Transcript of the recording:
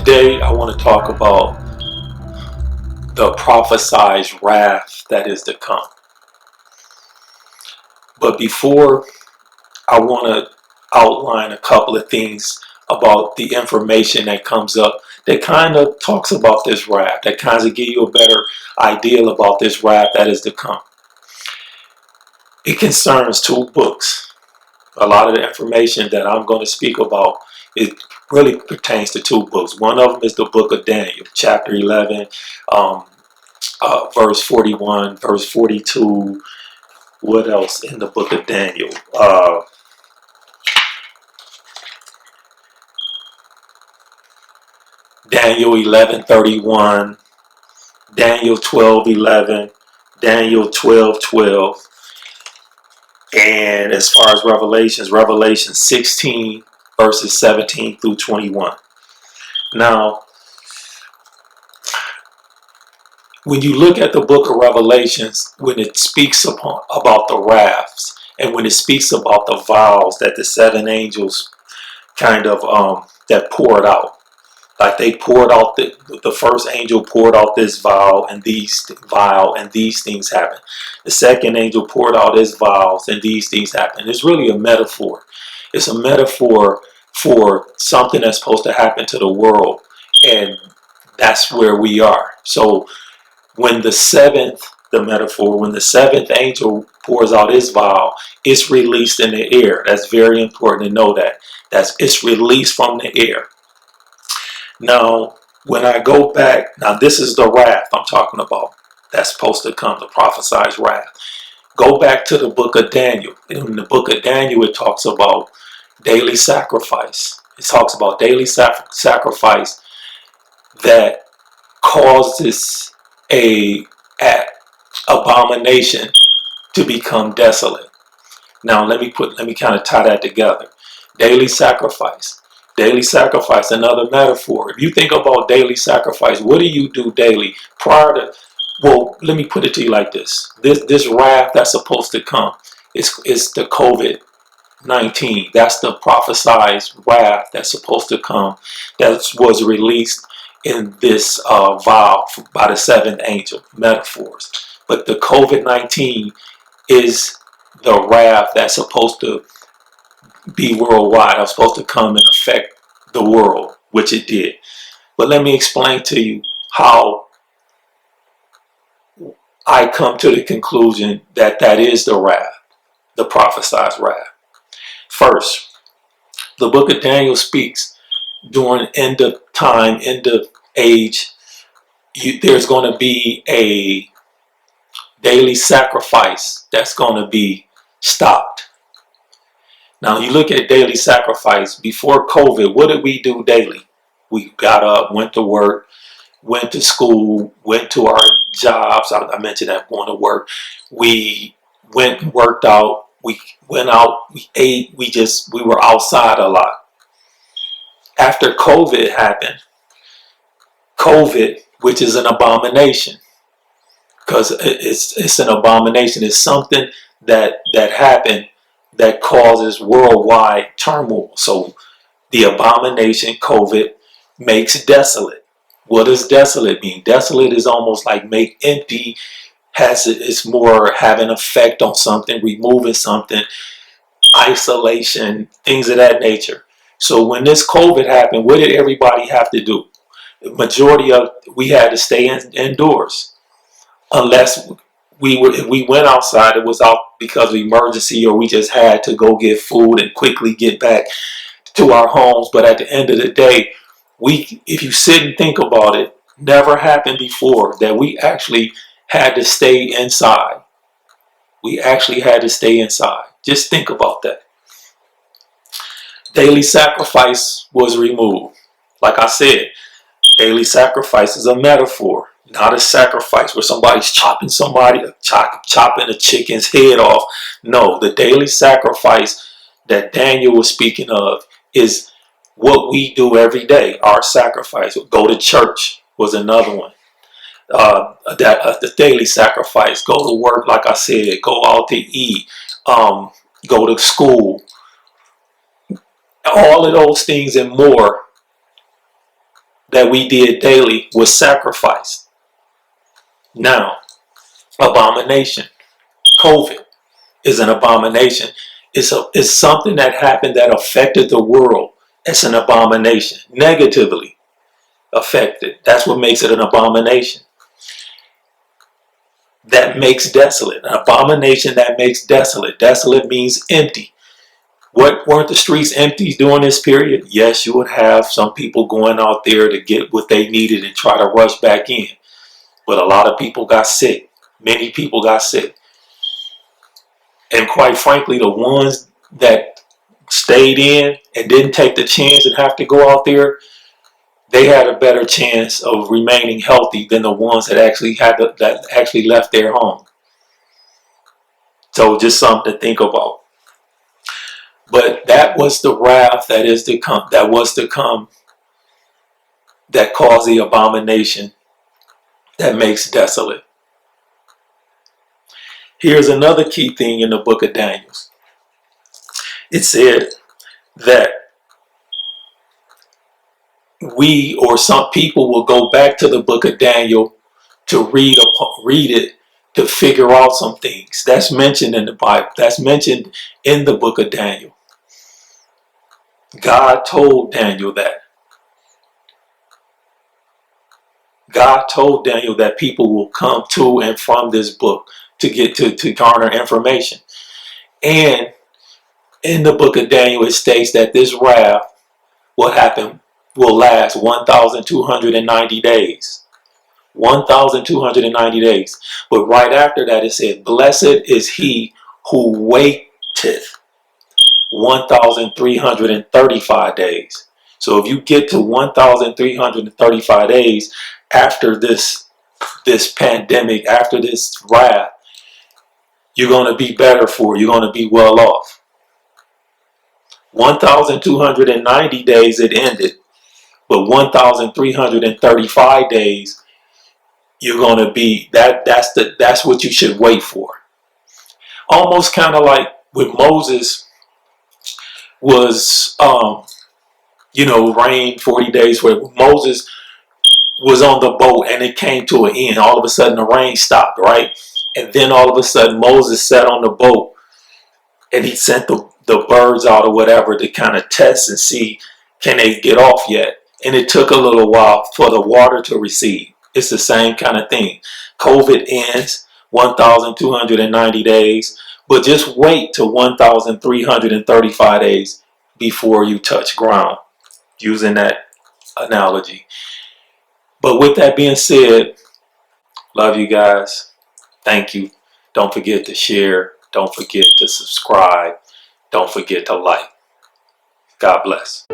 Today I want to talk about the prophesized wrath that is to come. But before, I want to outline a couple of things about the information that comes up that kind of talks about this wrath, that kind of give you a better idea about this wrath that is to come. It concerns two books. A lot of the information that I'm going to speak about, it really pertains to two books. One of them is the book of Daniel, chapter 11, verse 41, verse 42. What else in the book of Daniel? Daniel 11:31, Daniel 12:11, Daniel 12:12, and as far as Revelation 16 verses 17 through 21. Now, when you look at the book of Revelations, when it speaks about the wraths, and when it speaks about the vials that the seven angels kind of that poured out, like they poured out the first angel poured out this vial, and these things happen. The second angel poured out his vials, and these things happen. It's really a metaphor. It's a metaphor for something that's supposed to happen to the world, and that's where we are. So when the seventh angel pours out his vial, it's released in the air. That's very important to know that. It's released from the air. Now, when I go back, now this is the wrath I'm talking about. That's supposed to come, the prophesied wrath. Go back to the book of Daniel. In the book of Daniel, it talks about daily sacrifice. It talks about daily sacrifice that causes a abomination to become desolate. Now let me kind of tie that together. Daily sacrifice. Daily sacrifice, another metaphor. If you think about daily sacrifice, what do you do daily prior to? Well, let me put it to you like this. This wrath that's supposed to come is the COVID-19. That's the prophesied wrath that's supposed to come. That was released in this vial by the seventh angel, metaphors. But the COVID-19 is the wrath that's supposed to be worldwide. It's supposed to come and affect the world, which it did. But let me explain to you how I come to the conclusion that that is the wrath, the prophesied wrath. First, the book of Daniel speaks during end of time, end of age, there's going to be a daily sacrifice that's going to be stopped. Now, you look at daily sacrifice. Before COVID, what did we do daily? We got up, went to work, went to school, went to our jobs. I mentioned that, going to work. We went and worked out. We went out, we ate, we were outside a lot. After COVID happened, COVID, which is an abomination, because it's an abomination. It's something that happened that causes worldwide turmoil. So the abomination COVID makes desolate. What does desolate mean? Desolate is almost like make empty. It's more having effect on something, removing something, isolation, things of that nature. So when this COVID happened, what did everybody have to do? We had to stay indoors, unless if we went outside, it was out because of emergency, or we just had to go get food and quickly get back to our homes. But at the end of the day, if you sit and think about it, never happened before that we actually had to stay inside. We actually had to stay inside. Just think about that. Daily sacrifice was removed. Like I said, daily sacrifice is a metaphor, not a sacrifice where somebody's chopping a chicken's head off. No, the daily sacrifice that Daniel was speaking of is what we do every day. Our sacrifice. Go to church was another one. The daily sacrifice. Go to work, like I said. Go out to eat. Go to school. All of those things and more that we did daily was sacrificed. Now, abomination. COVID is an abomination. It's something that happened that affected the world. It's an abomination. Negatively affected. That's what makes it an abomination. That makes desolate. An abomination that makes desolate. Desolate means empty. What weren't the streets empty during this period? Yes, you would have some people going out there to get what they needed and try to rush back in. But a lot of people got sick. Many people got sick. And quite frankly, the ones that stayed in and didn't take the chance and have to go out there, they had a better chance of remaining healthy than the ones that actually left their home. So just something to think about. But that was the wrath that is to come. That was to come. That caused the abomination that makes desolate. Here's another key thing in the book of Daniel. It said that we or some people will go back to the book of Daniel to read it to figure out some things. That's mentioned in the Bible. That's mentioned in the book of Daniel. God told Daniel that. God told Daniel that people will come to and from this book to get to garner information. And in the book of Daniel, it states that this wrath will last 1,290 days. 1,290 days. But right after that, it said, blessed is he who waiteth 1,335 days. So if you get to 1,335 days after this pandemic, after this wrath, you're going to be better for it. You're going to be well off. 1,290 days it ended, but 1,335 days you're going to be that's what you should wait for. Almost kind of like with Moses was rain 40 days where Moses was on the boat and it came to an end. All of a sudden the rain stopped, right? And then all of a sudden Moses sat on the boat and he sent the birds out or whatever to kind of test and see, can they get off yet? And it took a little while for the water to recede. It's the same kind of thing. COVID ends 1,290 days, but just wait till 1,335 days before you touch ground, using that analogy. But with that being said, love you guys. Thank you. Don't forget to share. Don't forget to subscribe. Don't forget to like. God bless.